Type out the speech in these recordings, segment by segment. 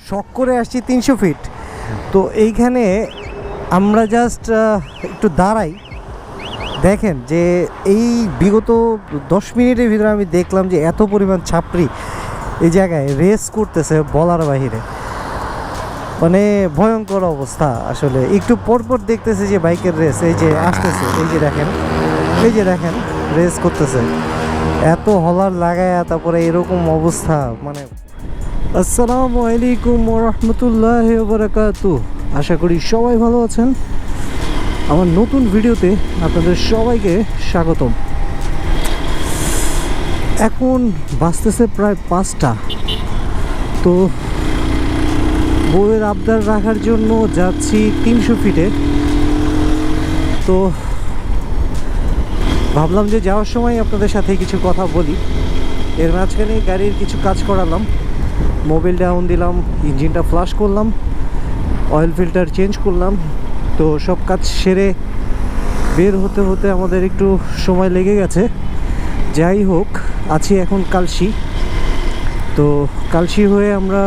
শখ করে আসছি 300 ফিট। তো এইখানে আমরা জাস্ট একটু দাঁড়াই, দেখেন যে এই বিগত 10 মিনিটের ভিতরে আমি দেখলাম যে এত পরিমাণ ছাপড়ি এই জায়গায় রেস করতেছে বলার বাহিরে, মানে ভয়ঙ্কর অবস্থা আসলে। একটু পরপর দেখতেছে যে বাইকের রেস এই যে আসতেছে, এই যে দেখেন রেস করতেছে, এত হলার লাগায় তারপরে এরকম অবস্থা। মানে আসসালামু আলাইকুম ওয়া রাহমাতুল্লাহি ওয়া বারাকাতুহু। আশা করি সবাই ভালো আছেন। আমার নতুন ভিডিওতে আপনাদের সবাইকে স্বাগতম। এখন বাজতেছে প্রায় 5টা। তো বউয়ের আবদার রাখার জন্য যাচ্ছি 300 ফিটে। তো ভাবলাম যে যাওয়ার সময় আপনাদের সাথে কিছু কথা বলি। এর মাঝখানে গাড়ির কিছু কাজ করালাম, মোবিল ডাউন দিলাম, ইঞ্জিনটা ফ্লাশ করলাম, অয়েল ফিল্টার চেঞ্জ করলাম। তো সব কাজ সেরে বের হতে হতে আমাদের একটু সময় লেগে গেছে। যাই হোক, আছি এখন কালশি। তো কালশি হয়ে আমরা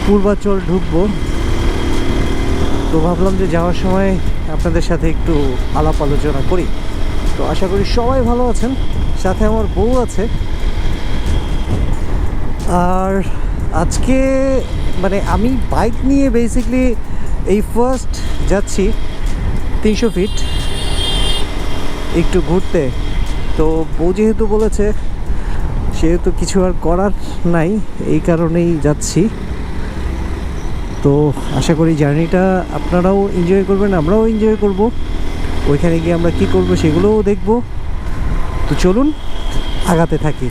পূর্বাচল ঢুকবো। তো ভাবলাম যে যাওয়ার সময় আপনাদের সাথে একটু আলাপ আলোচনা করি। তো আশা করি সবাই ভালো আছেন, সাথে আমার বউ আছে। আর আজকে মানে আমি বাইক নিয়ে বেসিকলি এই ফার্স্ট যাচ্ছি 300 ফিট একটু ঘুরতে। তো বউ যেহেতু বলেছে, সেহেতু কিছু আর করার নাই, এই কারণেই যাচ্ছি। তো আশা করি জার্নিটা আপনারাও এনজয় করবেন, আমরাও এনজয় করব। ওইখানে গিয়ে আমরা কি করব সেগুলোও দেখব। তো চলুন আগাতে থাকি।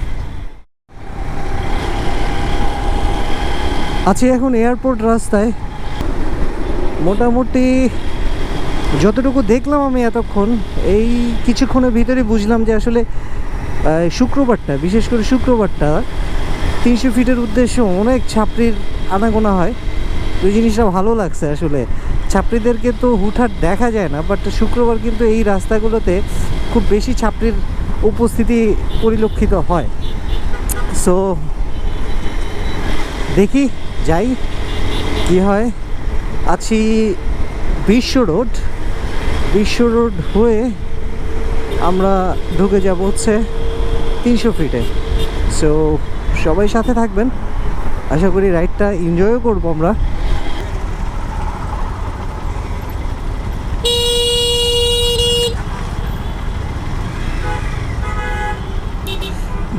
আছি এখন এয়ারপোর্ট রাস্তায়। মোটামুটি যতটুকু দেখলাম আমি এতক্ষণ, এই কিছুক্ষণের ভিতরে বুঝলাম যে আসলে শুক্রবারটা, বিশেষ করে শুক্রবারটা 300 ফিটের উদ্দেশ্যে অনেক ছাপড়ির আনাগোনা হয়। ওই জিনিসটা ভালো লাগছে আসলে। ছাপড়িদেরকে তো হুটহাট দেখা যায় না, বাট শুক্রবার কিন্তু এই রাস্তাগুলোতে খুব বেশি ছাপড়ির উপস্থিতি পরিলক্ষিত হয়। সো দেখি যাই কি হয়। আছি বিশ্ব রোড হয়ে আমরা ঢুকে যাব হচ্ছে 300 ফিটে। সো সবাই সাথে থাকবেন, আশা করি রাইডটা এনজয়ও করবো আমরা।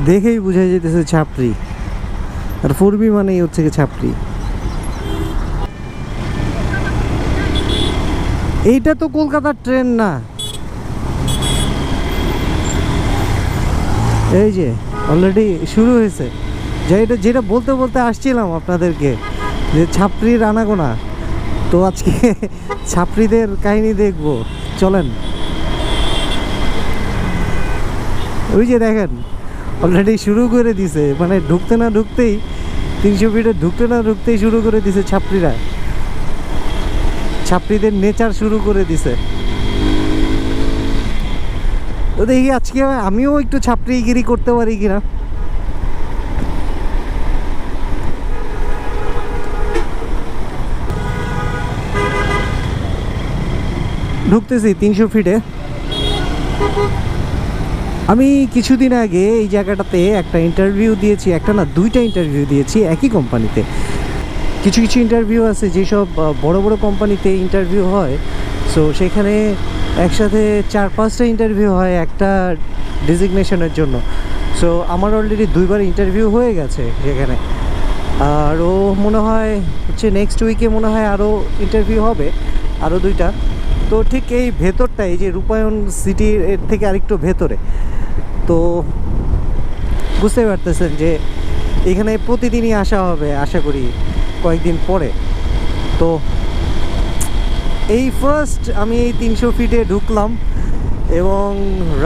দেখেই বোঝা যেতেছে ছাপড়ি, আর 4B মানেই হচ্ছে কি ছাপড়ি। এইটা তো কলকাতার ট্রেন না। এই যে অলরেডি শুরু হয়েছে। যেটা বলতে বলতে আসছিলাম আপনাদেরকে, যে ছাপড়ির আনাগোনা। তো আজকে ছাপড়িদের কাহিনী দেখব, চলেন। ওই যে দেখেন অলরেডি শুরু করে দিছে, মানে ঢুকতে না ঢুকতেই 300 ফিটে ঢুকতে না ঢুকতেই শুরু করে দিছে ছাপড়িরা। ছাপড়িদের নেচার শুরু করে দিছে। তো দেখি আজকে আমিও একটু ছাপড়িগিরি করতে পারি কিনা। ঢুকতেছি 300 ফিটে। আমি কিছুদিন আগে এই জায়গাটাতে একটা ইন্টারভিউ দিয়েছি, একটা না 2টা ইন্টারভিউ দিয়েছি একই কোম্পানিতে। কিছু ইন্টারভিউ আছে যেসব বড় বড় কোম্পানিতে ইন্টারভিউ হয়। সো সেখানে একসাথে 4-5টা ইন্টারভিউ হয় একটা ডেজিগনেশনের জন্য। সো আমার অলরেডি 2বার ইন্টারভিউ হয়ে গেছে সেখানে। আরও মনে হয় হচ্ছে নেক্সট উইকে মনে হয় আরও ইন্টারভিউ হবে, আরও 2টা। তো ঠিক এই ভেতরটা, এই যে রূপায়ণ সিটির এর থেকে আরেকটু ভেতরে। তো বুঝতে পারতেছেন যে এখানে প্রতিদিনই আসা হবে আশা করি কয়েকদিন পরে। তো এই ফার্স্ট আমি এই 300 ফিটে ঢুকলাম এবং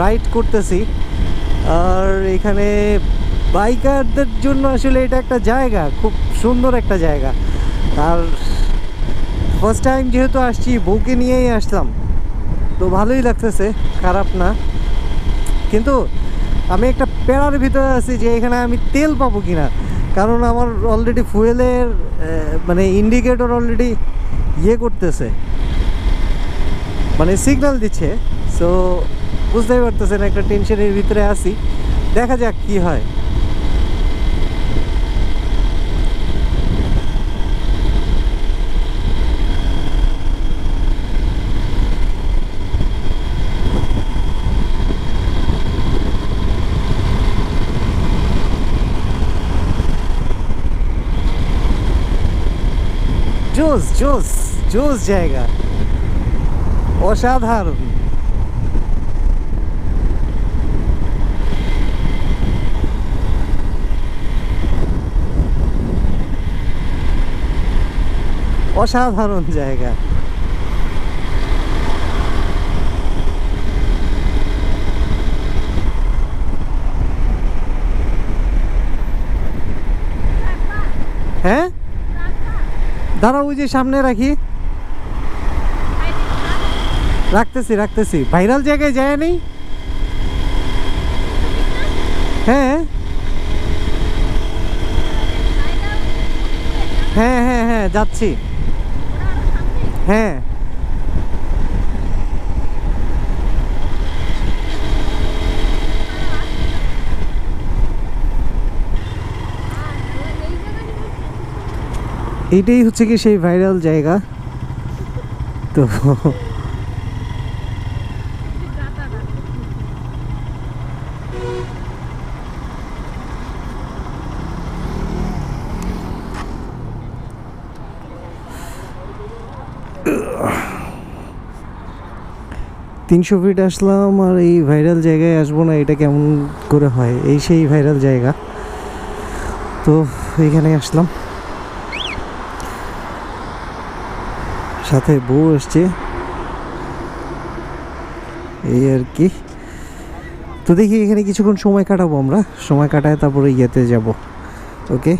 রাইড করতেছি। আর এখানে বাইকারদের জন্য আসলে এটা একটা জায়গা, খুব সুন্দর একটা জায়গা। আর ফার্স্ট টাইম যেহেতু আসছি, বউকে নিয়েই আসলাম, তো ভালোই লাগতেছে, খারাপ না। কিন্তু আমি একটা প্যারার ভিতরে আছি যে এখানে আমি তেল পাবো কিনা। কারণ আমার অলরেডি ফুয়েলের মানে ইন্ডিকেটর অলরেডি ইয়ে করতেছে, মানে সিগন্যাল দিচ্ছে। সো বুঝতেই পারতেছেন একটা টেনশনের ভিতরে আছি, দেখা যাক কি হয়। জোস জোস জোস জায়গা, অসাধারণ। অসাধারণ জায়গা। হ্যাঁ দাঁড়াও, ওই যে সামনে রাখি, রাখতেছি। ভাইরাল জায়গায় যায় নেই। হ্যাঁ হ্যাঁ হ্যাঁ হ্যাঁ যাচ্ছি। হ্যাঁ এইটাই হচ্ছে কি সেই ভাইরাল জায়গা। তো 300 ফিট আসলাম আর এই ভাইরাল জায়গায় আসবো না, এটা কেমন করে হয়? এই সেই ভাইরাল জায়গা, তো এইখানে আসলাম, সাথে বউ এসছে, এই আর কি। তো দেখি এখানে কিছুক্ষণ সময় কাটাবো, আমরা সময় কাটায় তারপরে ইয়েতে যাব। ওকে,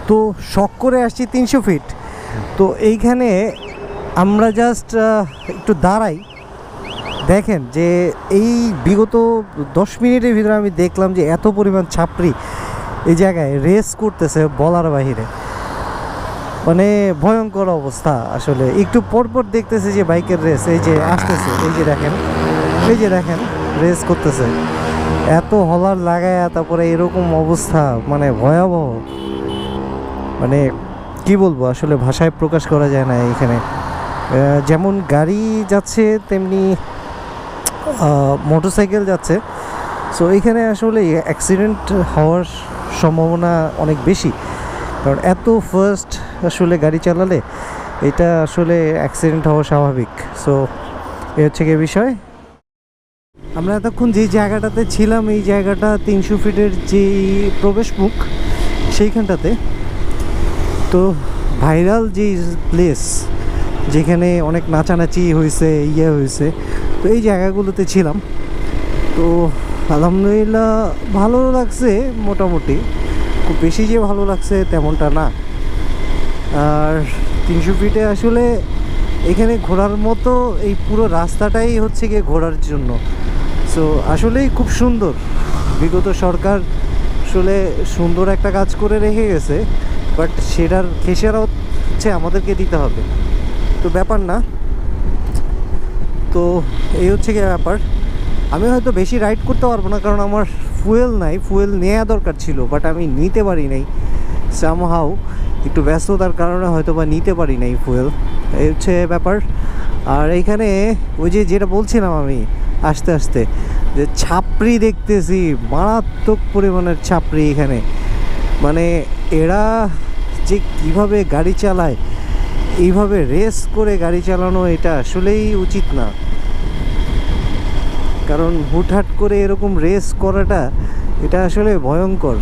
তো শখ করে আসছি 300 ফিট। তো এইখানে আমরা জাস্ট একটু দাঁড়াই, দেখেন যে এই বিগত 10 মিনিটের ভিতরে আমি দেখলাম যে এত পরিমাণ ছাপড়ি এই জায়গায় রেস করতেছে বলার বাহিরে, মানে ভয়ঙ্কর অবস্থা আসলে। একটু পরপর দেখতেছে যে বাইকের রেস, এই যে আসতেছে, এই যে দেখেন রেস করতেছে, এত হলার লাগায়, তারপরে এরকম অবস্থা, মানে ভয়াবহ, মানে কি বলবো আসলে, ভাষায় প্রকাশ করা যায় না। এখানে যেমন গাড়ি যাচ্ছে তেমনি মোটরসাইকেল যাচ্ছে। সো এইখানে আসলে অ্যাক্সিডেন্ট হওয়ার সম্ভাবনা অনেক বেশি, কারণ এত ফাস্ট আসলে গাড়ি চালালে এটা আসলে অ্যাক্সিডেন্ট হওয়া স্বাভাবিক। সো এই হচ্ছে কি বিষয়। আমরা এতক্ষণ যে জায়গাটাতে ছিলাম, এই জায়গাটা 300 ফিটের যেই প্রবেশ মুখ সেইখানটাতে, তো ভাইরাল যে প্লেস যেখানে অনেক নাচানাচি হয়েছে, ইয়ে হয়েছে, তো এই জায়গাগুলোতে ছিলাম। তো আলহামদুলিল্লাহ ভালো লাগছে মোটামুটি, খুব বেশি যে ভালো লাগছে তেমনটা না। আর 300 ফিটে আসলে এখানে ঘোরার মতো এই পুরো রাস্তাটাই হচ্ছে গিয়ে ঘোরার জন্য। সো আসলেই খুব সুন্দর, বিগত সরকার আসলে সুন্দর একটা কাজ করে রেখে গেছে, বাট সেটার খেসারত হচ্ছে আমাদেরকে দিতে হবে, তো ব্যাপার না। তো এই হচ্ছে কি ব্যাপার। আমি হয়তো বেশি রাইড করতে পারবো না, কারণ আমার ফুয়েল নাই, ফুয়েল নেওয়া দরকার ছিল, বাট আমি নিতে পারি নাই সামহাউ, একটু ব্যস্ততার কারণে হয়তো বা নিতে পারি নাই ফুয়েল, এই হচ্ছে ব্যাপার। আর এইখানে ওই যে যেটা বলছিলাম আমি আস্তে আস্তে, যে ছাপড়ি দেখতেছি, মারাত্মক পরিমাণের ছাপড়ি এখানে, মানে এরা যে কিভাবে গাড়ি চালায়, এইভাবে রেস করে গাড়ি চালানো এটা আসলেই উচিত না, কারণ হুটহাট করে এরকম রেস করাটা এটা আসলে ভয়ঙ্কর।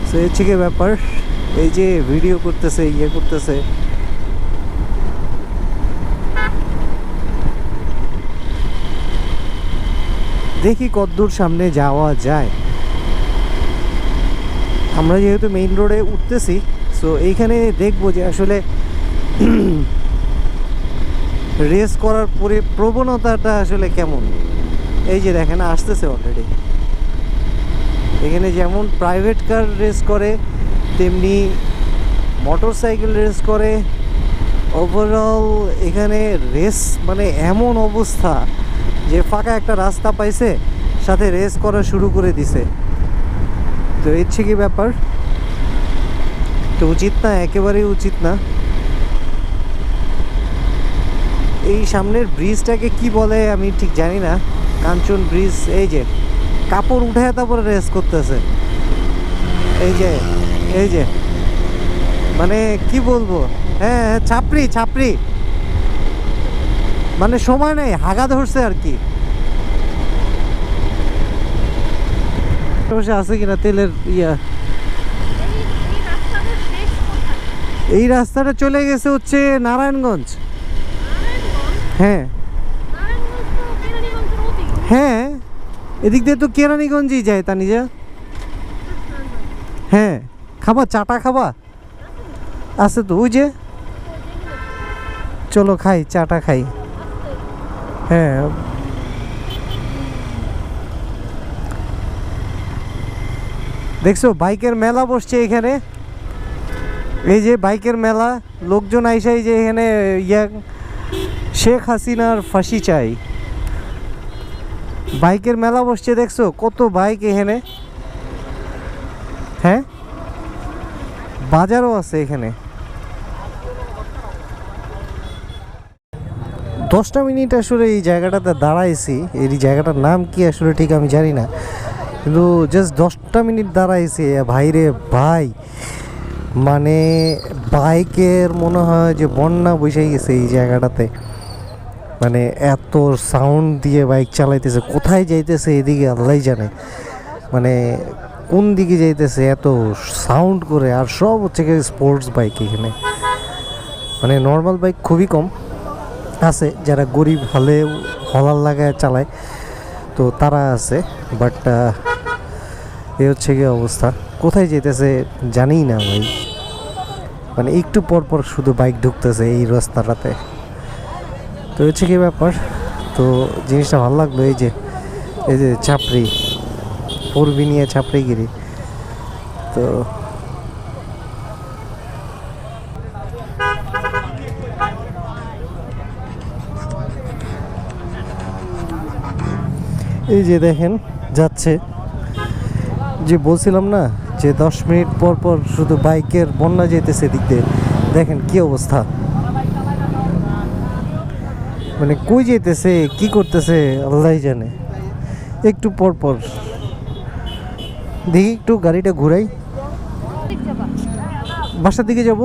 সো হচ্ছে কি ব্যাপার, এই যে ভিডিও করতেছে, ইয়ে করতেছে, দেখি কতদূর সামনে যাওয়া যায়। আমরা যেহেতু মেইন রোডে উঠতেছি, সো এইখানে দেখবো যে আসলে রেস করার পরে প্রবণতাটা আসলে কেমন। এই যে দেখেন আসতেছে অলরেডি, এখানে যেমন প্রাইভেট কার রেস করে তেমনি মোটর সাইকেল রেস করে। ওভারঅল এখানে রেস মানে এমন অবস্থা যে ফাঁকা একটা রাস্তা পাইছে, সাথে রেস করা শুরু করে দিছে। তো ইচ্ছে কি ব্যাপার, তো উচিত না, একেবারেই উচিত না। এই সামনের ব্রিজটাকে কি বলে আমি ঠিক জানি না, কাঞ্চন ব্রিজ। এই যে কাপড় উঠে তারপরে রেস করতেছে, এই যে এই যে মানে কি বলবো, হ্যাঁ হ্যাঁ ছাপড়ি ছাপড়ি, মানে সময় নেই, হাগা ধরছে আর কি। আছে কিনা তেলের ইয়া, এই রাস্তাটা চলে গেছে হচ্ছে নারায়ণগঞ্জ। হ্যাঁ হ্যাঁ, এদিক দিয়ে তো কেরানীগঞ্জই যায় তা নিজা। হ্যাঁ, খাবা চাটা খাবা? আছে তো ওই যে, চলো খাই চাটা খাই। হ্যাঁ দেখছো বাইকের মেলা বসছে এখানে, এই যে বাইকের মেলা, লোকজন আইসাই যে এখানে ইয়া শেখ হাসিনার ফাঁসি চাই, বাইকের মেলা বসছে দেখছো কত বাইক এখানে। হ্যাঁ বাজারও আছে এখানে। 10টা মিনিট আসলে এই জায়গাটাতে দাঁড়াইছি, এই জায়গাটার নাম কি আসলে ঠিক আমি জানি না, কিন্তু জাস্ট 10টা মিনিট দাঁড়াইছি ভাইরে ভাই, মানে বাইকের মনে হয় যে বন্যা বসে গেছে এই জায়গাটাতে। মানে এত সাউন্ড দিয়ে বাইক চালাইতেছে, কোথায় যাইতেছে এদিকে আল্লাহ জানে, মানে কোন দিকে যাইতেছে এত সাউন্ড করে। আর সব হচ্ছে কি স্পোর্টস বাইক এখানে, মানে নর্মাল বাইক খুবই কম আছে, যারা গরিব হলে হলার লাগায় চালায় তো তারা আছে, বাট এ হচ্ছে কি অবস্থা। কোথায় যেতেছে জানি না ভাই, মানে একটু পর পর শুধু বাইক ঢুকতেছে এই রাস্তাটাতে। তো হচ্ছে কি ব্যাপার, তো জিনিসটা ভালো লাগলো। এই যে ছাপড়ি পূর্বী নিয়ে ছাপড়িগিরি, তো এই যে দেখেন যাচ্ছে, যে বলছিলাম না যে 10 মিনিট পর পর শুধু বাইকের বন্যা যেতেছে দিক দিয়ে, দেখেন কি অবস্থা, মানে কই যেতেছে কি করতেছে আল্লাহ জানে। একটু পর পর দেখি, একটু গাড়িটা ঘুরাই, বাসার দিকে যাব।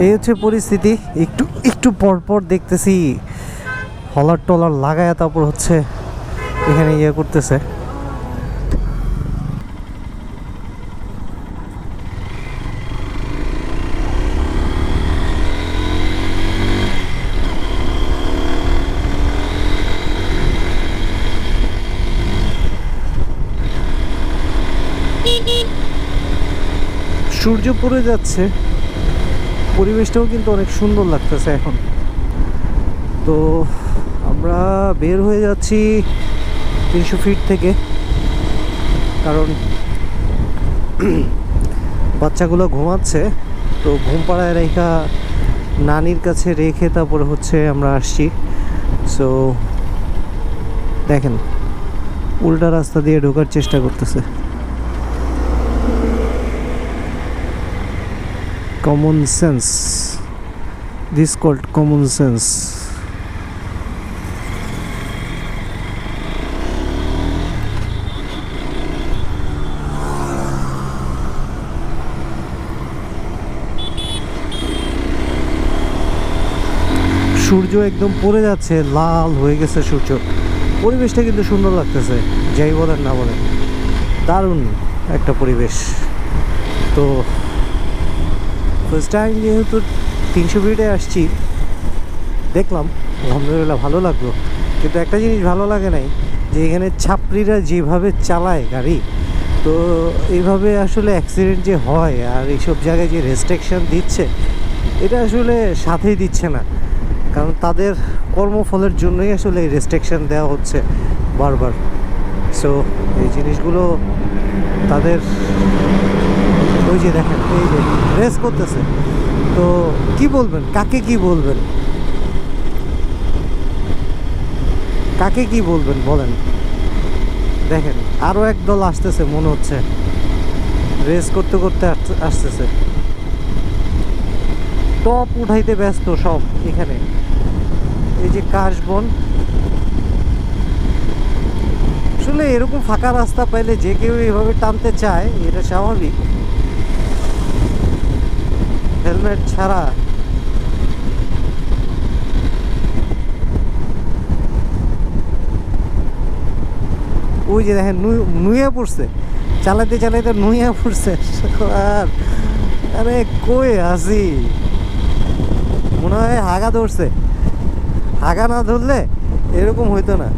এই হচ্ছে পরিস্থিতি, একটু একটু পর পর দেখতেছি হলার টলার লাগায় তারপর হচ্ছে এখানে ইয়ে করতেছে। সূর্য পড়ে যাচ্ছে, পরিবেশটাও কিন্তু অনেক সুন্দর লাগতেছে এখন। তো আমরা বের হয়ে যাচ্ছি 300 ফিট থেকে, কারণ বাচ্চাগুলো ঘুমাচ্ছে, তো ঘুম পাড়ায় রেখা নানির কাছে রেখে তারপরে হচ্ছে আমরা আসছি। সো দেখেন উল্টা রাস্তা দিয়ে ঢোকার চেষ্টা করতেছে। Common sense, this called common sense. সূর্য একদম পড়ে যাচ্ছে, লাল হয়ে গেছে সূর্য, পরিবেশটা কিন্তু সুন্দর লাগতেছে, যাই বলেন না বলেন, দারুণ একটা পরিবেশ। তো ফার্স্ট টাইম যেহেতু 300 ফিটে আসছি, দেখলাম আলহামদুলিল্লাহ ভালো লাগলো, কিন্তু একটা জিনিস ভালো লাগে নাই, যে এখানে ছাত্রীরা যেভাবে চালায় গাড়ি, তো এইভাবে আসলে অ্যাক্সিডেন্ট যে হয় আর এইসব জায়গায় যে রেস্ট্রিকশন দিচ্ছে, এটা আসলে সাথেই দিচ্ছে না। কারণ তাদের কর্মফলের জন্যই আসলে এই রেস্ট্রিকশন দেওয়া হচ্ছে বারবার। সো এই জিনিসগুলো তাদের, ওই যে দেখেন এই যে রেস করতেছে, তো কি বলবেন, কাকে কি বলবেন, কাকে কি বলবেন বলেন। দেখেন আরও এক দল আসতেছে মনে হচ্ছে, রেস করতে করতে আসতেছে, টপ উঠাইতে ব্যস্ত সব এখানে। এই যে কাশবন, আসলে এরকম ফাঁকা রাস্তা পাইলে যে কেউ এভাবে টানতে চায়, এটা স্বাভাবিক, হেলমেট ছাড়া। ওই যে দেখেন নুয়ে পড়ছে, চালাইতে চালাইতে নুয়ে পড়ছে। আর আরে কই আসি, মনে হয় হাগা ধরছে, হাগা না ধরলে এরকম হইতো না।